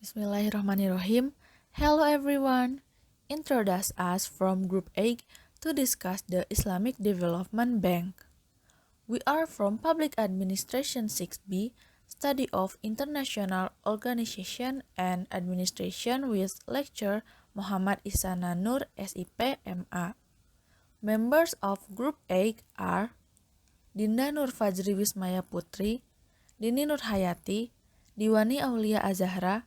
Bismillahirrahmanirrahim. Hello everyone. Introduce us from Group A to discuss the Islamic Development Bank. We are from Public Administration 6B, Study of International Organization and Administration with lecturer Muhammad Ihsana Nur, SIP, MA. Members of Group A are Dinda Nur Fajri Wismaya Putri, Dini Nur Hayati, Diwani Aulia Azahra,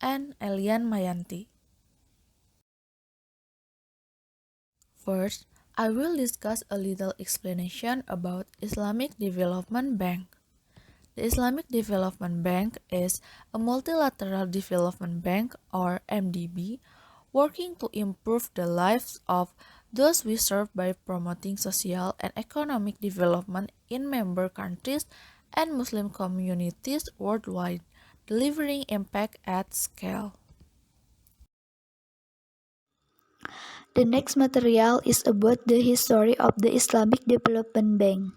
and Elian Mayanti. First, I will discuss a little explanation about Islamic Development Bank. The Islamic Development Bank is a multilateral development bank or MDB working to improve the lives of those we serve by promoting social and economic development in member countries and Muslim communities worldwide, delivering impact at scale. The next material is about the history of the Islamic Development Bank.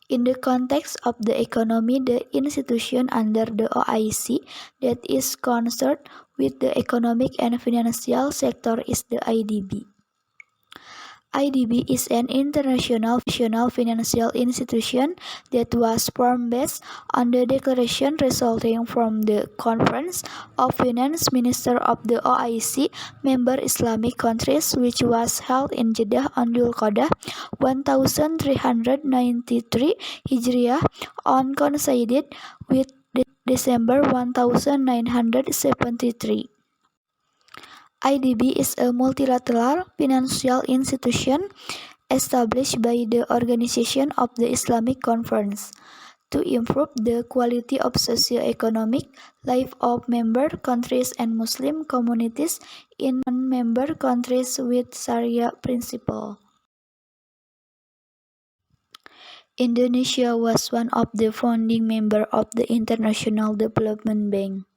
In the context of the economy, the institution under the OIC that is concerned with the economic and financial sector is the IDB. IDB is an international financial institution that was formed based on the declaration resulting from the Conference of Finance Ministers of the OIC member Islamic countries, which was held in Jeddah on Dzulqa'dah 1393 Hijriah on coincided with December 1973. IDB is a multilateral financial institution established by the Organization of the Islamic Conference to improve the quality of socio-economic life of member countries and Muslim communities in non-member countries with Sharia principle. Indonesia was one of the founding members of the International Development Bank.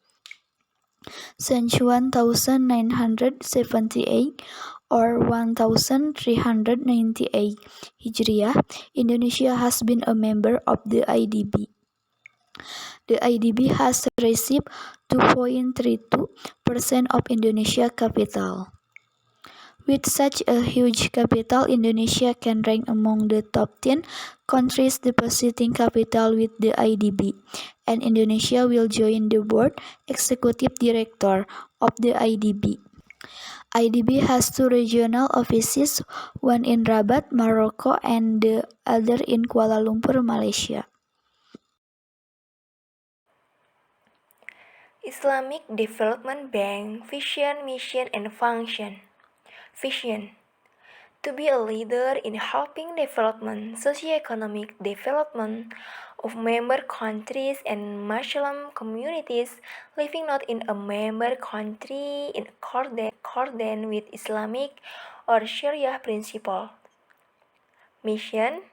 Since 1978 or 1398 Hijriah, Indonesia has been a member of the IDB. The IDB has received 2.32% of Indonesia capital. With such a huge capital, Indonesia can rank among the top 10 countries depositing capital with the IDB, and Indonesia will join the board executive director of the IDB. IDB has two regional offices, one in Rabat, Morocco, and the other in Kuala Lumpur, Malaysia. Islamic Development Bank Vision, Mission, and Function. Vision: to be a leader in helping development, socio-economic development of member countries and Muslim communities living not in a member country in accordance with Islamic or Sharia principles. Mission: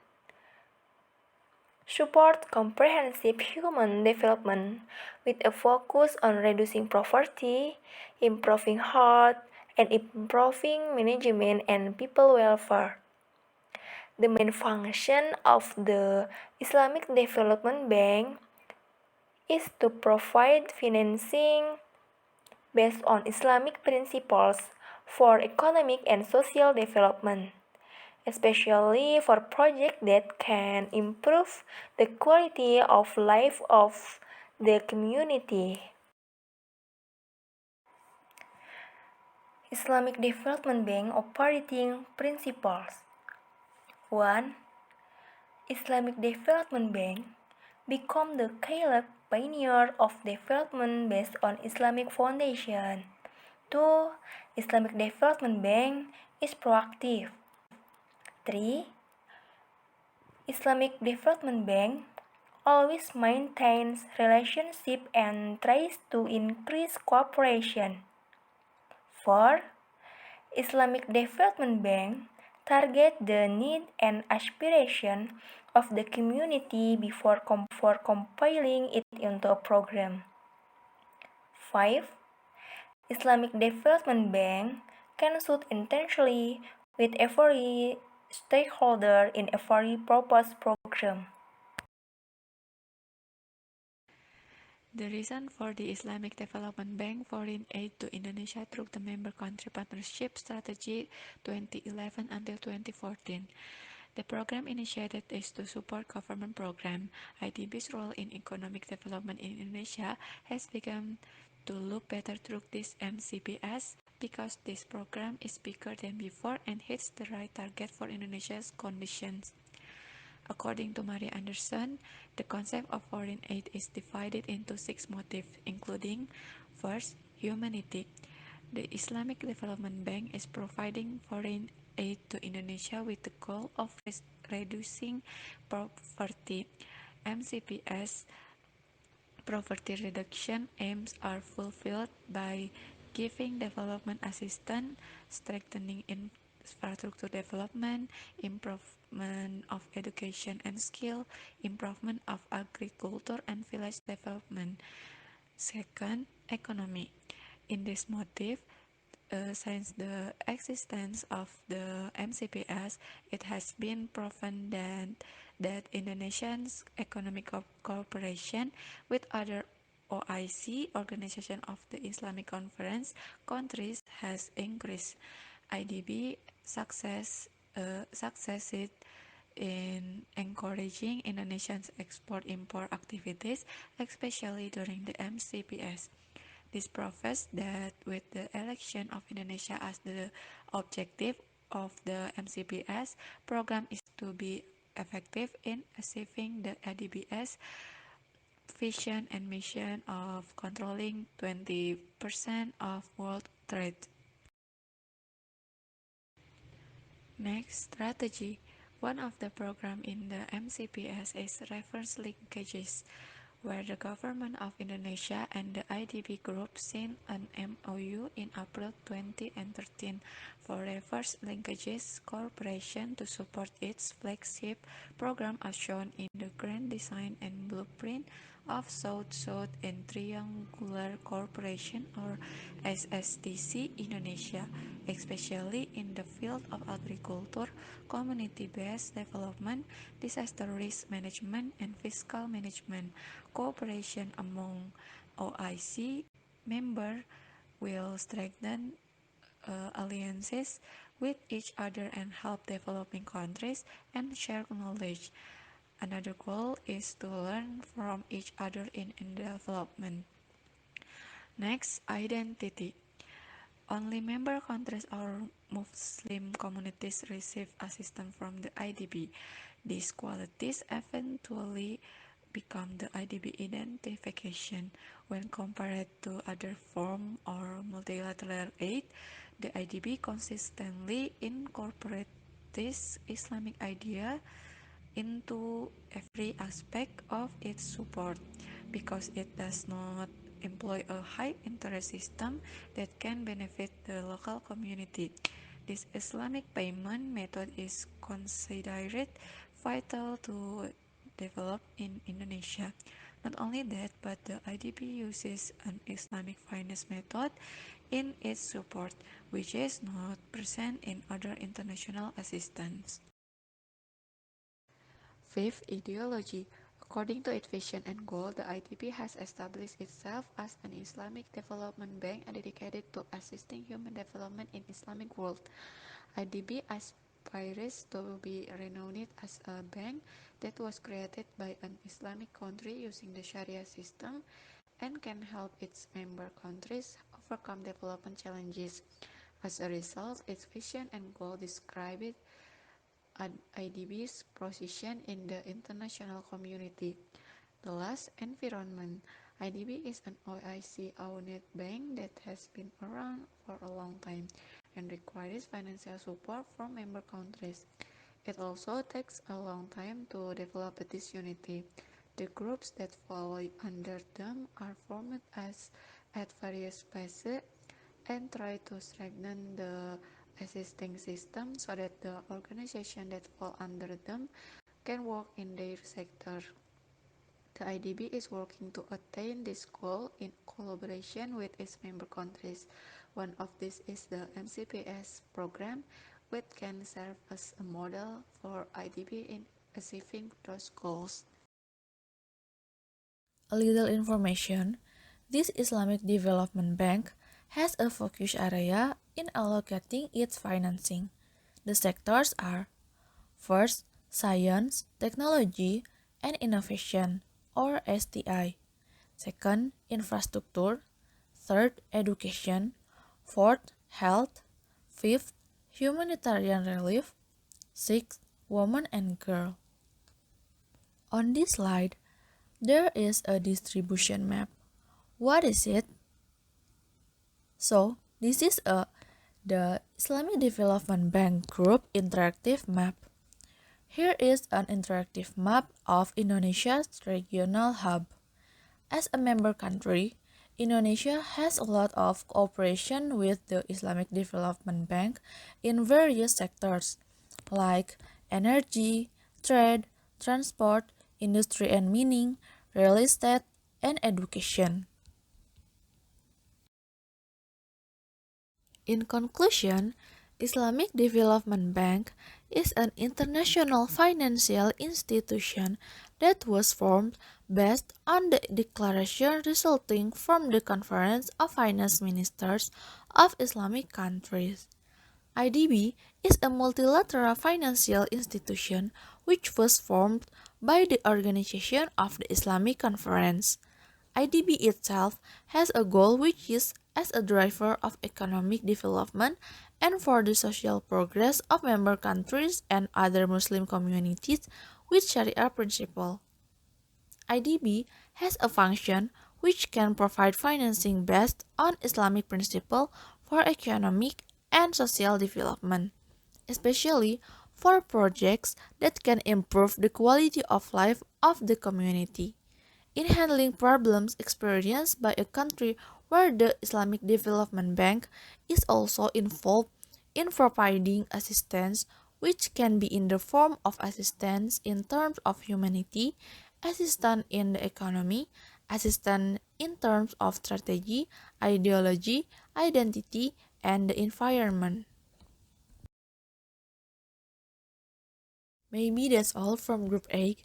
support comprehensive human development with a focus on reducing poverty, improving health, and improving management and people welfare. The main function of the Islamic Development Bank is to provide financing based on Islamic principles for economic and social development, especially for projects that can improve the quality of life of the community. Islamic Development Bank Operating Principles. 1. Islamic Development Bank become the Caliph pioneer of development based on Islamic foundation. 2. Islamic Development Bank is proactive. 3. Islamic Development Bank always maintains relationship and tries to increase cooperation. 4. Islamic Development Bank target the need and aspiration of the community before compiling it into a program. 5. Islamic Development Bank consult intentionally with every stakeholder in every proposed program. The reason for the Islamic Development Bank foreign aid to Indonesia through the Member Country Partnership Strategy 2011 until 2014. The program initiated is to support government program. IDB's role in economic development in Indonesia has begun to look better through this MCPS because this program is bigger than before and hits the right target for Indonesia's conditions. According to Maria Anderson, the concept of foreign aid is divided into 6 motifs, including: first, humanity. The Islamic Development Bank is providing foreign aid to Indonesia with the goal of reducing poverty. MCPS poverty reduction aims are fulfilled by giving development assistance, strengthening infrastructure development, improvement of education and skill, improvement of agriculture and village development. Second, economy. In this motive, since the existence of the MCPS, it has been proven that Indonesia's economic cooperation with other OIC, Organization of the Islamic Conference, countries has increased. IDB succeeded in encouraging Indonesia's export-import activities, especially during the MCPS. This proves that with the election of Indonesia as the objective of the MCPS program is to be effective in achieving the IDB's vision and mission of controlling 20% of world trade. Next, strategy. One of the programs in the MCPS is reverse linkages, where the government of Indonesia and the IDB group signed an MOU in April 2013 for reverse linkages cooperation to support its flagship program as shown in the Grand Design and Blueprint of South-South and Triangular Cooperation or SSTC Indonesia, especially in the field of agriculture, community-based development, disaster risk management, and fiscal management. Cooperation among OIC members will strengthen alliances with each other and help developing countries and share knowledge. Another goal is to learn from each other in development. Next, identity. Only member countries or Muslim communities receive assistance from the IDB. These qualities eventually become the IDB identification. When compared to other form or multilateral aid, the IDB consistently incorporates this Islamic idea into every aspect of its support because it does not employ a high interest system that can benefit the local community. This Islamic payment method is considered vital to develop in Indonesia. Not only that, but the IDB uses an Islamic finance method in its support, which is not present in other international assistance. Fifth, ideology. According to its vision and goal, the IDB has established itself as an Islamic development bank dedicated to assisting human development in Islamic world. IDB aspires to be renowned as a bank that was created by an Islamic country using the Sharia system and can help its member countries overcome development challenges. As a result, its vision and goal describe it IDB's position in the international community. The last, environment. IDB is an OIC-owned bank that has been around for a long time and requires financial support from member countries. It also takes a long time to develop this unity. The groups that fall under them are formed at various phases and try to strengthen the existing system so that the organization that fall under them can work in their sector. The IDB is working to attain this goal in collaboration with its member countries. One of these is the MCPS program, which can serve as a model for IDB in achieving those goals. A little information, this Islamic Development Bank has a focus area in allocating its financing. The sectors are: first, science, technology, and innovation, or STI. Second, infrastructure. Third, education. Fourth, health. Fifth, humanitarian relief. Sixth, women and girl. On this slide, there is a distribution map. What is it? So, this is the Islamic Development Bank Group interactive map. Here is an interactive map of Indonesia's regional hub. As a member country, Indonesia has a lot of cooperation with the Islamic Development Bank in various sectors like energy, trade, transport, industry and mining, real estate, and education. In conclusion, Islamic Development Bank is an international financial institution that was formed based on the declaration resulting from the Conference of Finance Ministers of Islamic Countries. IDB is a multilateral financial institution which was formed by the Organization of the Islamic Conference. IDB itself has a goal which is as a driver of economic development and for the social progress of member countries and other Muslim communities with Sharia principle. IDB has a function which can provide financing based on Islamic principle for economic and social development, especially for projects that can improve the quality of life of the community. In handling problems experienced by a country where the Islamic Development Bank is also involved in providing assistance, which can be in the form of assistance in terms of humanity, assistance in the economy, assistance in terms of strategy, ideology, identity, and the environment. Maybe that's all from Group A.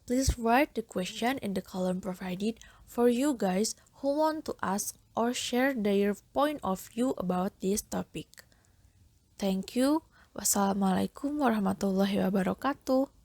Please write the question in the column provided for you guys who want to ask or share their point of view about this topic. Thank you. Wassalamualaikum warahmatullahi wabarakatuh.